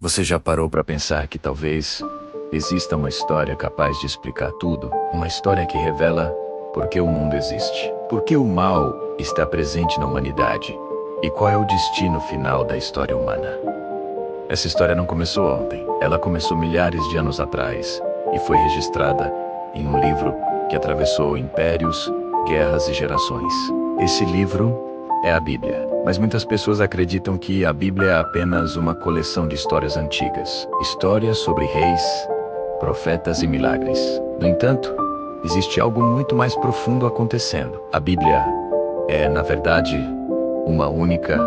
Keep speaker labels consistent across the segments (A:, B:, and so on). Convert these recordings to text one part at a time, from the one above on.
A: Você já parou para pensar que talvez exista uma história capaz de explicar tudo? Uma história que revela por que o mundo existe, por que o mal está presente na humanidade e qual é o destino final da história humana. Essa história não começou ontem, ela começou milhares de anos atrás e foi registrada em um livro que atravessou impérios, guerras e gerações. Esse livro é a Bíblia. Mas muitas pessoas acreditam que a Bíblia é apenas uma coleção de histórias antigas. Histórias sobre reis, profetas e milagres. No entanto, existe algo muito mais profundo acontecendo. A Bíblia é, na verdade, uma única,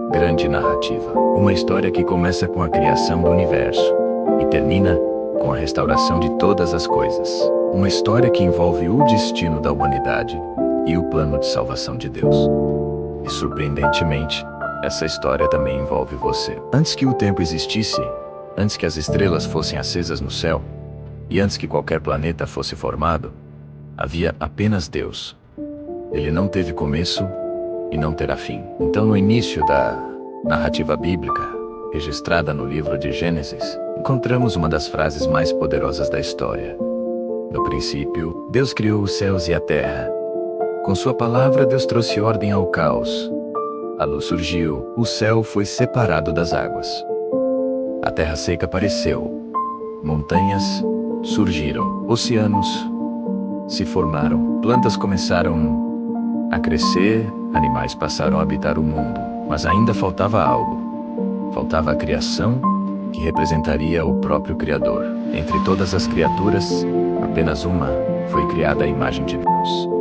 A: grande narrativa. Uma história que começa com a criação do universo e termina com a restauração de todas as coisas. Uma história que envolve o destino da humanidade e o plano de salvação de Deus. E surpreendentemente, essa história também envolve você. Antes que o tempo existisse, antes que as estrelas fossem acesas no céu, e antes que qualquer planeta fosse formado, havia apenas Deus. Ele não teve começo e não terá fim. Então, no início da narrativa bíblica, registrada no livro de Gênesis, encontramos uma das frases mais poderosas da história. No princípio, Deus criou os céus e a terra. Com sua palavra, Deus trouxe ordem ao caos. A luz surgiu, o céu foi separado das águas. A terra seca apareceu. Montanhas surgiram, oceanos se formaram, plantas começaram a crescer, animais passaram a habitar o mundo. Mas ainda faltava algo. Faltava a criação, que representaria o próprio Criador. Entre todas as criaturas, apenas uma foi criada à imagem de Deus.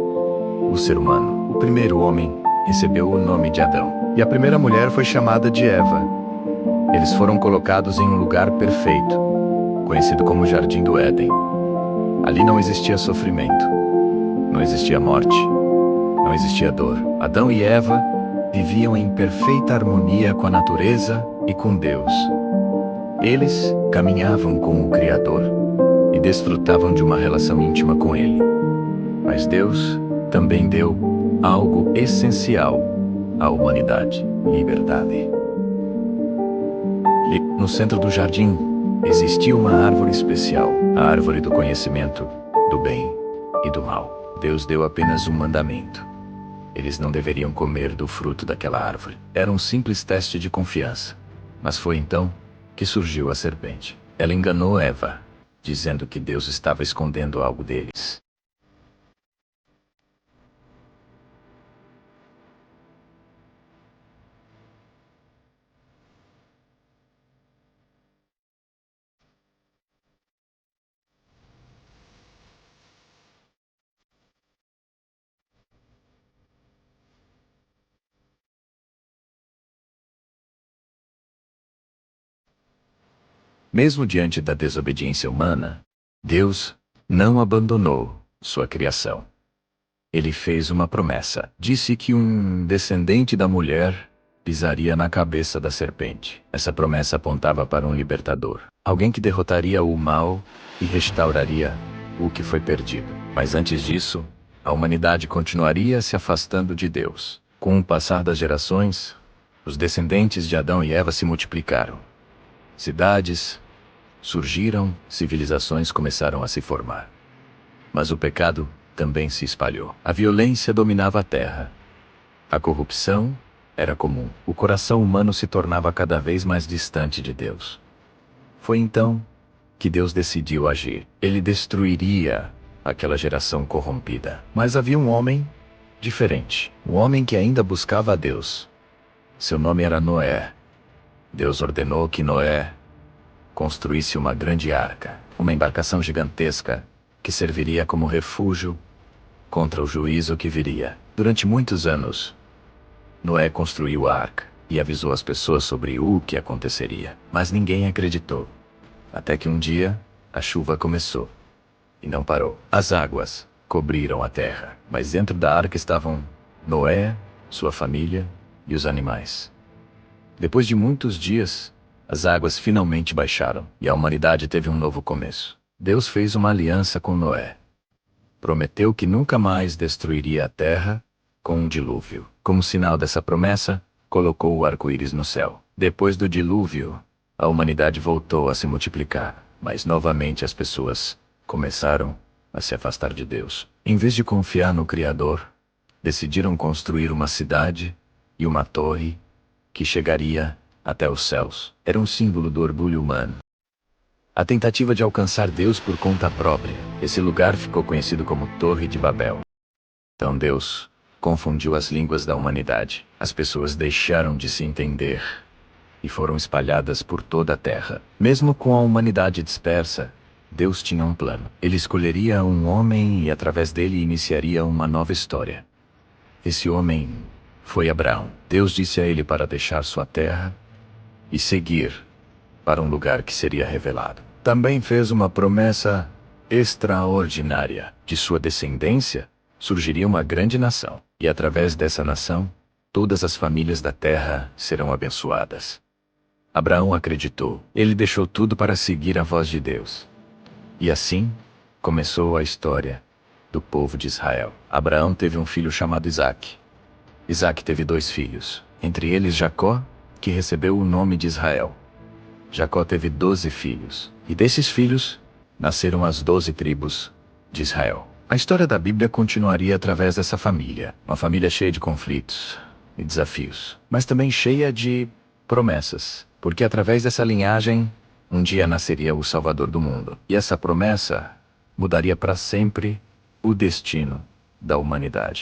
A: O ser humano, o primeiro homem, recebeu o nome de Adão. E a primeira mulher foi chamada de Eva. Eles foram colocados em um lugar perfeito, conhecido como Jardim do Éden. Ali não existia sofrimento, não existia morte, não existia dor. Adão e Eva viviam em perfeita harmonia com a natureza e com Deus. Eles caminhavam com o Criador e desfrutavam de uma relação íntima com Ele. Mas Deus também deu algo essencial à humanidade: liberdade. E no centro do jardim existia uma árvore especial, a árvore do conhecimento do bem e do mal. Deus deu apenas um mandamento: eles não deveriam comer do fruto daquela árvore. Era um simples teste de confiança. Mas foi então que surgiu a serpente. Ela enganou Eva, dizendo que Deus estava escondendo algo deles. Mesmo diante da desobediência humana, Deus não abandonou sua criação. Ele fez uma promessa. Disse que um descendente da mulher pisaria na cabeça da serpente. Essa promessa apontava para um libertador. Alguém que derrotaria o mal e restauraria o que foi perdido. Mas antes disso, a humanidade continuaria se afastando de Deus. Com o passar das gerações, os descendentes de Adão e Eva se multiplicaram. Cidades surgiram, civilizações começaram a se formar. Mas o pecado também se espalhou. A violência dominava a terra. A corrupção era comum. O coração humano se tornava cada vez mais distante de Deus. Foi então que Deus decidiu agir. Ele destruiria aquela geração corrompida. Mas havia um homem diferente. Um homem que ainda buscava a Deus. Seu nome era Noé. Deus ordenou que Noé construísse uma grande arca, uma embarcação gigantesca que serviria como refúgio contra o juízo que viria. Durante muitos anos, Noé construiu a arca e avisou as pessoas sobre o que aconteceria. Mas ninguém acreditou. Até que um dia, a chuva começou e não parou. As águas cobriram a terra, mas dentro da arca estavam Noé, sua família e os animais. Depois de muitos dias, as águas finalmente baixaram e a humanidade teve um novo começo. Deus fez uma aliança com Noé. Prometeu que nunca mais destruiria a terra com um dilúvio. Como sinal dessa promessa, colocou o arco-íris no céu. Depois do dilúvio, A humanidade voltou a se multiplicar, mas novamente as pessoas começaram a se afastar de Deus. Em vez de confiar no Criador, decidiram construir uma cidade e uma torre que chegaria até os céus. Era um símbolo do orgulho humano. A tentativa de alcançar Deus por conta própria. Esse lugar ficou conhecido como Torre de Babel. Então Deus confundiu as línguas da humanidade. As pessoas deixaram de se entender e foram espalhadas por toda a terra. Mesmo com a humanidade dispersa, Deus tinha um plano. Ele escolheria um homem e através dele iniciaria uma nova história. Esse homem foi Abraão. Deus disse a ele para deixar sua terra e seguir para um lugar que seria revelado. Também fez uma promessa extraordinária. De sua descendência surgiria uma grande nação, e através dessa nação, todas as famílias da terra serão abençoadas. Abraão acreditou. Ele deixou tudo para seguir a voz de Deus. E assim, começou a história do povo de Israel. Abraão teve um filho chamado Isaque. Isaque teve 2 filhos, entre eles Jacó, que recebeu o nome de Israel. Jacó teve 12 filhos, e desses filhos nasceram as 12 tribos de Israel. A história da Bíblia continuaria através dessa família, uma família cheia de conflitos e desafios, mas também cheia de promessas, porque através dessa linhagem, um dia nasceria o Salvador do mundo, e essa promessa mudaria para sempre o destino da humanidade.